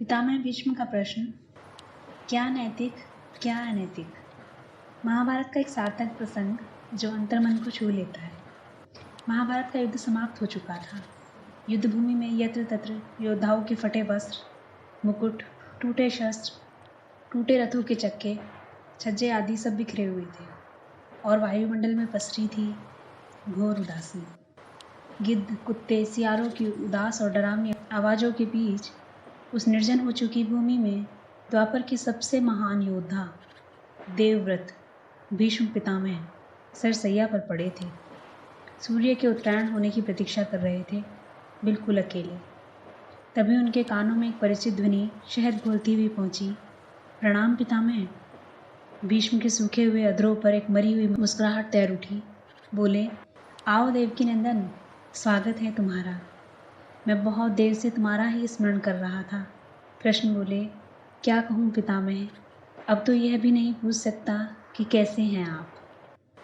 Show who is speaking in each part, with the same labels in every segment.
Speaker 1: पितामह भीष्म का प्रश्न, क्या नैतिक क्या अनैतिक। महाभारत का एक सार्थक प्रसंग जो अंतर्मन को छू लेता है। महाभारत का युद्ध समाप्त हो चुका था। युद्ध भूमि में यत्र तत्र योद्धाओं के फटे वस्त्र, मुकुट, टूटे शस्त्र, टूटे रथों के चक्के, छज्जे आदि सब बिखरे हुए थे और वायुमंडल में पसरी थी घोर उदासी। गिद्ध, कुत्ते, सियारों की उदास और डरावनी आवाज़ों के बीच उस निर्जन हो चुकी भूमि में द्वापर के सबसे महान योद्धा देवव्रत भीष्म पितामह सरसैया पर पड़े थे। सूर्य के उत्तरायण होने की प्रतीक्षा कर रहे थे, बिल्कुल अकेले। तभी उनके कानों में एक परिचित ध्वनि शहद घोलती हुई पहुंची। प्रणाम पितामह। भीष्म के सूखे हुए अधरों पर एक मरी हुई मुस्कुराहट तैर उठी। बोले, आओ देवकी नंदन, स्वागत है तुम्हारा। मैं बहुत देर से तुम्हारा ही स्मरण कर रहा था। कृष्ण बोले, क्या कहूँ पितामह, अब तो यह भी नहीं पूछ सकता कि कैसे हैं आप।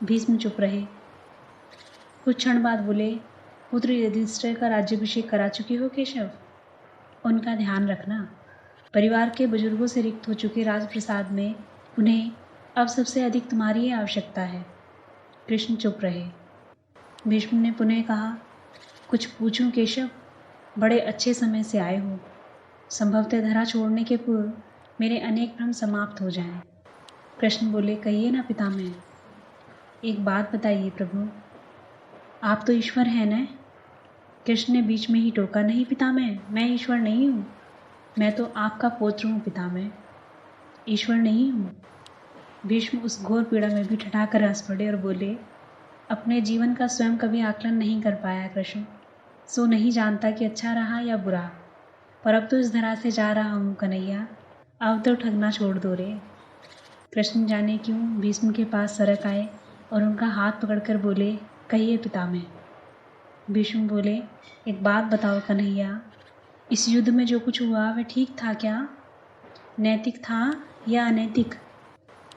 Speaker 1: भीष्म चुप रहे। कुछ क्षण बाद बोले, पुत्र युधिष्ठिर का राज्याभिषेक करा चुके हो केशव? उनका ध्यान रखना। परिवार के बुजुर्गों से रिक्त हो चुके राजप्रसाद में उन्हें अब सबसे अधिक तुम्हारी ही आवश्यकता है। कृष्ण चुप रहे। भीष्म ने पुनः कहा, कुछ पूछूं केशव? बड़े अच्छे समय से आए हो। संभवतः धरा छोड़ने के पूर्व मेरे अनेक भ्रम समाप्त हो जाएं। कृष्ण बोले, कहिए ना पितामह। एक बात बताइए प्रभु, आप तो ईश्वर हैं न? कृष्ण ने बीच में ही टोका, नहीं पितामह, मैं ईश्वर नहीं हूँ। मैं तो आपका पौत्र हूँ पितामह, ईश्वर नहीं हूँ। भीष्म उस घोर पीड़ा में भी ठठाकर हंस पड़े और बोले, अपने जीवन का स्वयं कभी आकलन नहीं कर पाया कृष्ण, सो नहीं जानता कि अच्छा रहा या बुरा। पर अब तो इस धरा से जा रहा हूँ कन्हैया, अब तो ठगना छोड़ दो रे। कृष्ण जाने क्यों भीष्म के पास सरक आए और उनका हाथ पकड़कर बोले, कहिए पितामह। भीष्म बोले, एक बात बताओ कन्हैया, इस युद्ध में जो कुछ हुआ वह ठीक था क्या? नैतिक था या अनैतिक?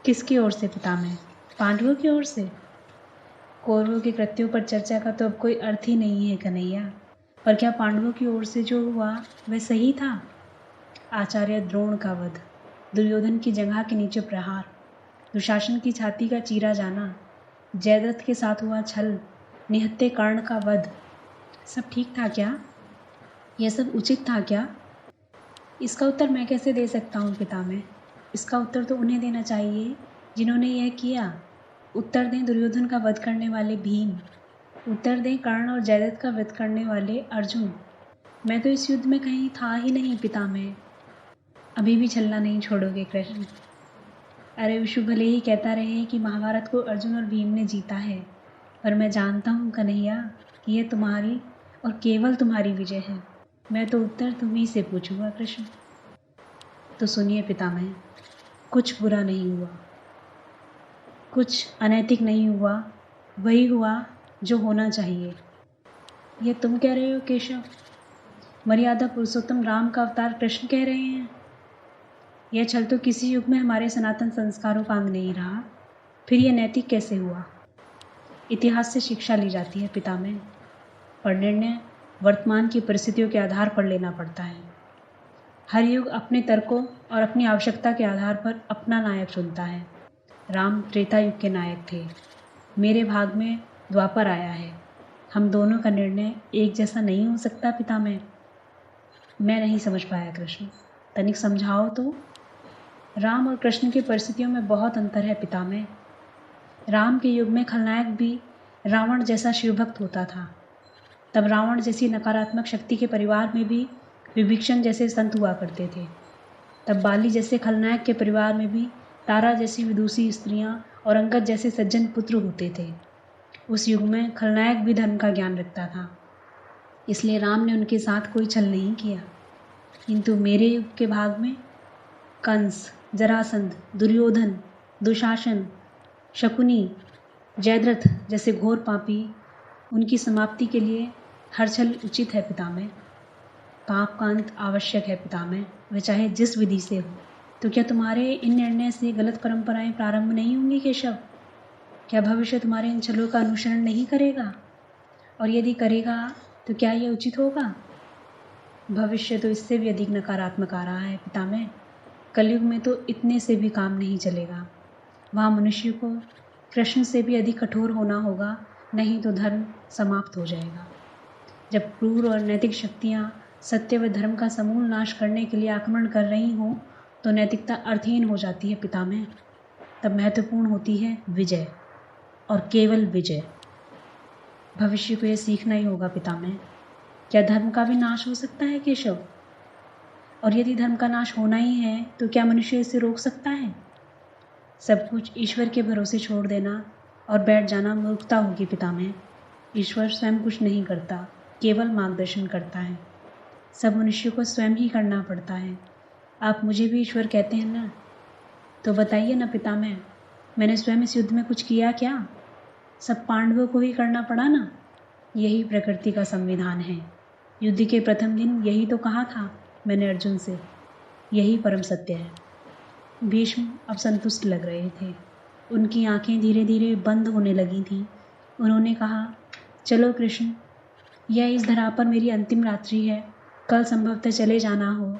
Speaker 1: किसकी ओर से पितामह? पांडवों की ओर से? कौरवों के कृत्यों पर चर्चा का तो अब कोई अर्थ ही नहीं है कन्हैया, पर क्या पांडवों की ओर से जो हुआ वह सही था? आचार्य द्रोण का वध, दुर्योधन की जंघा के नीचे प्रहार, दुशासन की छाती का चीरा जाना, जयद्रथ के साथ हुआ छल, निहत्थे कर्ण का वध, सब ठीक था क्या? यह सब उचित था क्या? इसका उत्तर मैं कैसे दे सकता हूँ पितामह? इसका उत्तर तो उन्हें देना चाहिए जिन्होंने यह किया। उत्तर दें दुर्योधन का वध करने वाले भीम, उत्तर दें कर्ण और जयद्रथ का वध करने वाले अर्जुन। मैं तो इस युद्ध में कहीं था ही नहीं पितामह। अभी भी छलना नहीं छोड़ोगे कृष्ण? अरे विशु भले ही कहता रहे कि महाभारत को अर्जुन और भीम ने जीता है, पर मैं जानता हूँ कन्हैया कि यह तुम्हारी और केवल तुम्हारी विजय है। मैं तो उत्तर तुम्ही से पूछूंगा कृष्ण। तो सुनिए पितामह, कुछ बुरा नहीं हुआ, कुछ अनैतिक नहीं हुआ, वही हुआ जो होना चाहिए। यह तुम कह रहे हो केशव? मर्यादा पुरुषोत्तम राम का अवतार कृष्ण कह रहे हैं? यह छल तो किसी युग में हमारे सनातन संस्कारों का अंग नहीं रहा, फिर यह नैतिक कैसे हुआ? इतिहास से शिक्षा ली जाती है पितामह, पर निर्णय वर्तमान की परिस्थितियों के आधार पर लेना पड़ता है। हर युग अपने तर्कों और अपनी आवश्यकता के आधार पर अपना नायक चुनता है। राम त्रेता युग के नायक थे, मेरे भाग में द्वापर आया है। हम दोनों का निर्णय एक जैसा नहीं हो सकता पितामह। मैं नहीं समझ पाया कृष्ण, तनिक समझाओ तो। राम और कृष्ण की परिस्थितियों में बहुत अंतर है पितामह। राम के युग में खलनायक भी रावण जैसा शिवभक्त होता था। तब रावण जैसी नकारात्मक शक्ति के परिवार में भी विभीषण जैसे संत हुआ करते थे। तब बाली जैसे खलनायक के परिवार में भी तारा जैसी विदुषी स्त्रियां और अंगद जैसे सज्जन पुत्र होते थे। उस युग में खलनायक भी धर्म का ज्ञान रखता था, इसलिए राम ने उनके साथ कोई छल नहीं किया। किंतु मेरे युग के भाग में कंस, जरासंध, दुर्योधन, दुशासन, शकुनी, जयद्रथ जैसे घोर पापी, उनकी समाप्ति के लिए हर छल उचित है पितामह। पाप का अंत आवश्यक है पितामह, वह चाहे जिस विधि से हो। तो क्या तुम्हारे इन निर्णय से गलत परंपराएं प्रारंभ नहीं होंगी केशव? क्या भविष्य तुम्हारे इन छलों का अनुसरण नहीं करेगा? और यदि करेगा तो क्या यह उचित होगा? भविष्य तो इससे भी अधिक नकारात्मक आ रहा है पितामह। कलयुग में तो इतने से भी काम नहीं चलेगा। वहाँ मनुष्य को कृष्ण से भी अधिक कठोर होना होगा, नहीं तो धर्म समाप्त हो जाएगा। जब क्रूर और नैतिक शक्तियाँ सत्य व धर्म का समूल नाश करने के लिए आक्रमण कर रही हों तो नैतिकता अर्थहीन हो जाती है पितामह। तब महत्वपूर्ण होती है विजय, और केवल विजय। भविष्य को यह सीखना ही होगा पितामह। क्या धर्म का भी नाश हो सकता है केशव? और यदि धर्म का नाश होना ही है तो क्या मनुष्य इसे रोक सकता है? सब कुछ ईश्वर के भरोसे छोड़ देना और बैठ जाना मूर्खता होगी पितामह। ईश्वर स्वयं कुछ नहीं करता, केवल मार्गदर्शन करता है। सब मनुष्य को स्वयं ही करना पड़ता है। आप मुझे भी ईश्वर कहते हैं ना? तो बताइए ना पितामह, मैंने स्वयं इस युद्ध में कुछ किया क्या? सब पांडवों को ही करना पड़ा ना? यही प्रकृति का संविधान है। युद्ध के प्रथम दिन यही तो कहा था मैंने अर्जुन से। यही परम सत्य है। भीष्म अब संतुष्ट लग रहे थे। उनकी आंखें धीरे धीरे बंद होने लगी थीं। उन्होंने कहा, चलो कृष्ण, यह इस धरा पर मेरी अंतिम रात्रि है। कल संभवतः चले जाना हो।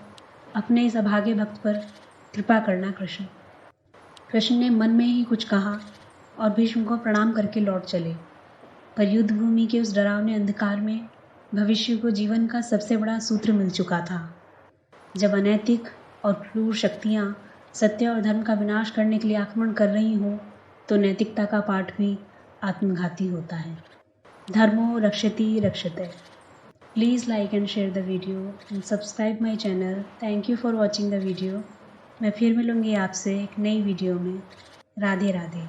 Speaker 1: अपने इस अभागे भक्त पर कृपा करना कृष्ण। कृष्ण ने मन में ही कुछ कहा और भीष्म को प्रणाम करके लौट चले। पर युद्ध भूमि के उस डरावने अंधकार में भविष्य को जीवन का सबसे बड़ा सूत्र मिल चुका था। जब अनैतिक और क्रूर शक्तियाँ सत्य और धर्म का विनाश करने के लिए आक्रमण कर रही हों तो नैतिकता का पाठ भी आत्मघाती होता है। धर्मो रक्षति रक्षते। Please like and share the video and subscribe my channel. Thank you for watching the video. मैं फिर मिलूँगी आपसे एक नई वीडियो में। राधे राधे।